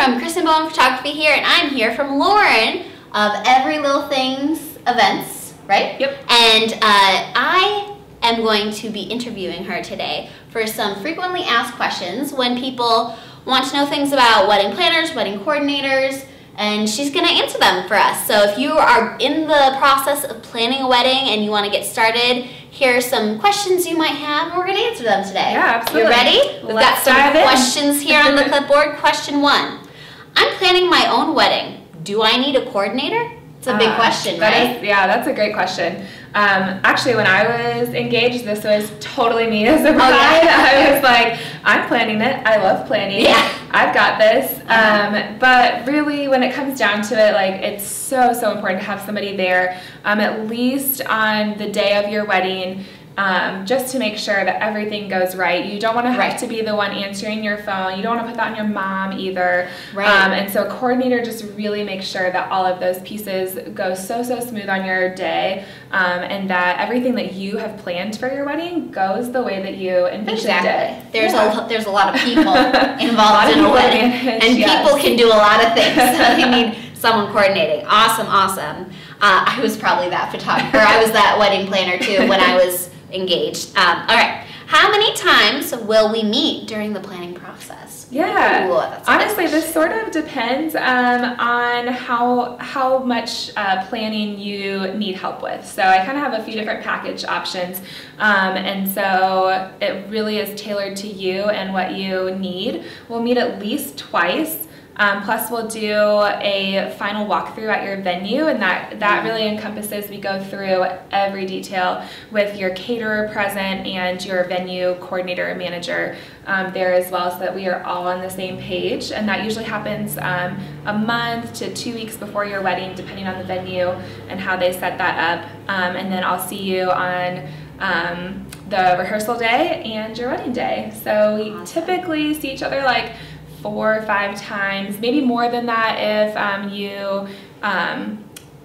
from Kristen Bowen Photography here, and I'm here from Lauren of Every Little Things Events, right? Yep. And I am going to be interviewing her today for some frequently asked questions when people want to know things about wedding planners, wedding coordinators, and she's going to answer them for us. So if you are in the process of planning a wedding and you want to get started, here are some questions you might have, and we're going to answer them today. Yeah, absolutely. You ready? We've got some questions here on the clipboard. Question 1. I'm planning my own wedding. Do I need a coordinator? It's a big question, right? That's a great question. Actually, when I was engaged, this was totally me as a bride. I was like, I'm planning it. I love planning. Yeah. I've got this. But really, when it comes down to it, like, it's so important to have somebody there, at least on the day of your wedding, just to make sure that everything goes right. You don't want to have to be the one answering your phone. You don't want to put that on your mom either. Right. And so a coordinator just really makes sure that all of those pieces go so smooth on your day, and that everything that you have planned for your wedding goes the way that you envisioned it. There's a lot of people involved in a wedding, and people can do a lot of things, so they need someone coordinating. Awesome. I was probably that photographer. I was that wedding planner too when I was engaged. All right. How many times will we meet during the planning process? Yeah. Ooh, honestly, this sort of depends on how much planning you need help with. So I kind of have a few different package options, and so it really is tailored to you and what you need. We'll meet at least twice. Plus we'll do a final walkthrough at your venue, and that really encompasses, we go through every detail with your caterer present and your venue coordinator and manager there as well, so that we are all on the same page. And that usually happens a month to 2 weeks before your wedding, depending on the venue and how they set that up. And then I'll see you on the rehearsal day and your wedding day. So we typically see each other like 4 or 5 times, maybe more than that if you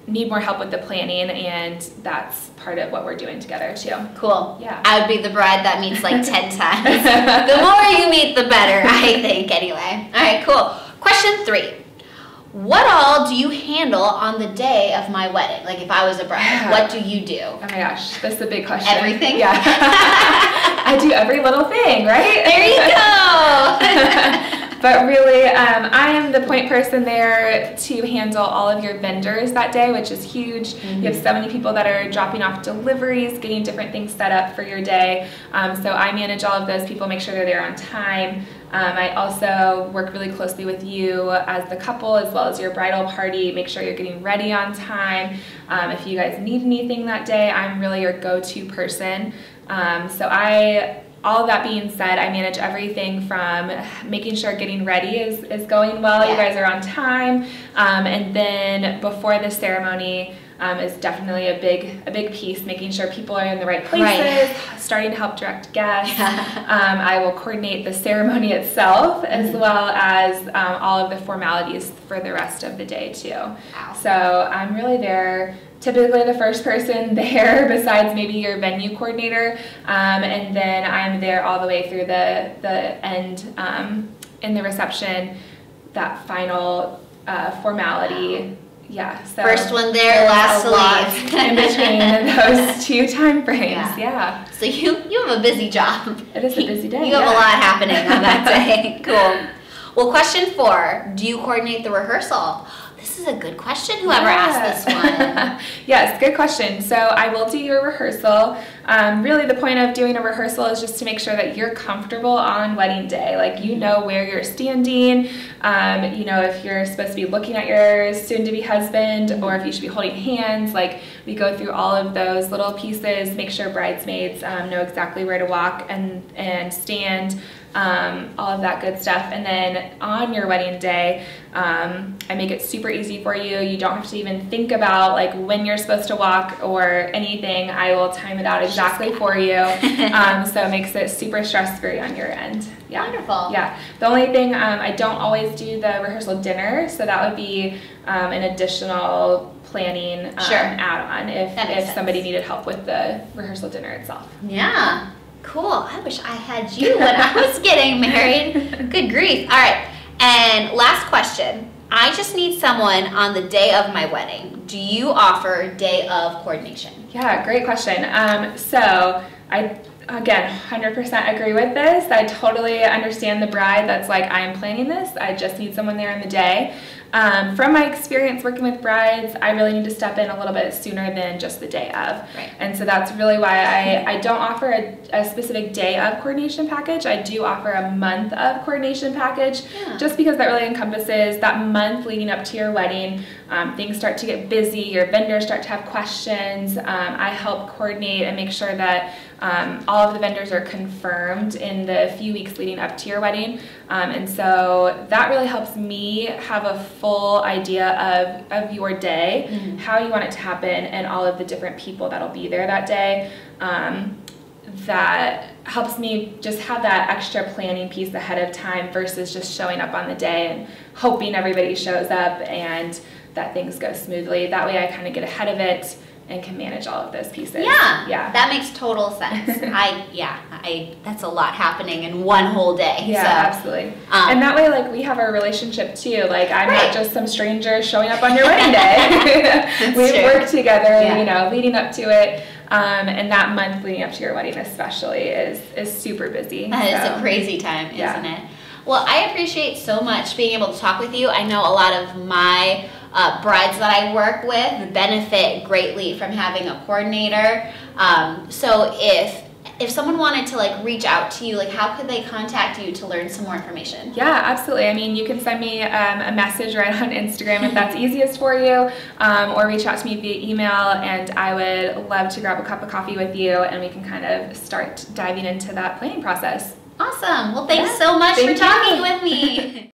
need more help with the planning, and that's part of what we're doing together too. Cool. Yeah. I would be the bride that meets like 10 times. The more you meet, the better, I think, anyway. All right, cool. Question 3. What all do you handle on the day of my wedding? Like if I was a bride, what do you do? Oh my gosh, that's a big question. Everything? Yeah. I do every little thing, right? There you go. But really, I am the point person there to handle all of your vendors that day, which is huge. You have so many people that are dropping off deliveries, getting different things set up for your day. So I manage all of those people, make sure they're there on time. I also work really closely with you as the couple, as well as your bridal party, make sure you're getting ready on time. If you guys need anything that day, I'm really your go-to person. All of that being said, I manage everything from making sure getting ready is going well, you guys are on time, and then before the ceremony is definitely a big piece, making sure people are in the right places, starting to help direct guests. I will coordinate the ceremony itself, as well as all of the formalities for the rest of the day too. Wow. So I'm really there, typically the first person there besides maybe your venue coordinator, and then I'm there all the way through the end in the reception, that final formality. Yeah, so first one there, last to leave. In between those 2 time frames. Yeah. So you have a busy job. It is a busy day. You have a lot happening on that day. Cool. Well, question 4, do you coordinate the rehearsal? This is a good question, whoever asked this one. Yes, good question. So I will do your rehearsal. Really the point of doing a rehearsal is just to make sure that you're comfortable on wedding day. Like, you know where you're standing, you know if you're supposed to be looking at your soon-to-be husband, or if you should be holding hands. Like, we go through all of those little pieces, make sure bridesmaids know exactly where to walk and stand, all of that good stuff. And then on your wedding day, I make it super easy for you. You don't have to even think about like when you're supposed to walk or anything. I will time it out exactly for you. So it makes it super stress-free on your end. Yeah. Wonderful. Yeah. The only thing, I don't always do the rehearsal dinner, so that would be an additional planning add-on if somebody needed help with the rehearsal dinner itself. Yeah. Cool. I wish I had you when I was getting married. Good grief. All right. And last question. I just need someone on the day of my wedding. Do you offer day of coordination? Yeah, great question. So I, again, 100% agree with this. I totally understand the bride that's like, I am planning this. I just need someone there on the day. From my experience working with brides, I really need to step in a little bit sooner than just the day of. Right. And so that's really why I don't offer a specific day of coordination package. I do offer a month of coordination package, just because that really encompasses that month leading up to your wedding. Things start to get busy, your vendors start to have questions. I help coordinate and make sure that all of the vendors are confirmed in the few weeks leading up to your wedding. And so that really helps me have a full idea of your day, how you want it to happen, and all of the different people that'll be there that day. That helps me just have that extra planning piece ahead of time versus just showing up on the day and hoping everybody shows up and that things go smoothly. That way I kind of get ahead of it and can manage all of those pieces. Yeah, that makes total sense. That's a lot happening in one whole day. Yeah, so, absolutely. And that way, like, we have our relationship too. Like, I'm not just some stranger showing up on your wedding day. We work together, you know, leading up to it. And that month leading up to your wedding especially is super busy. That is a crazy time, isn't it? Well, I appreciate so much being able to talk with you. I know a lot of my brides that I work with benefit greatly from having a coordinator. So if someone wanted to like reach out to you, like how could they contact you to learn some more information? Yeah, absolutely. I mean, you can send me a message right on Instagram if that's easiest for you, or reach out to me via email, and I would love to grab a cup of coffee with you and we can kind of start diving into that planning process. Awesome. Well, thanks so much for talking with me.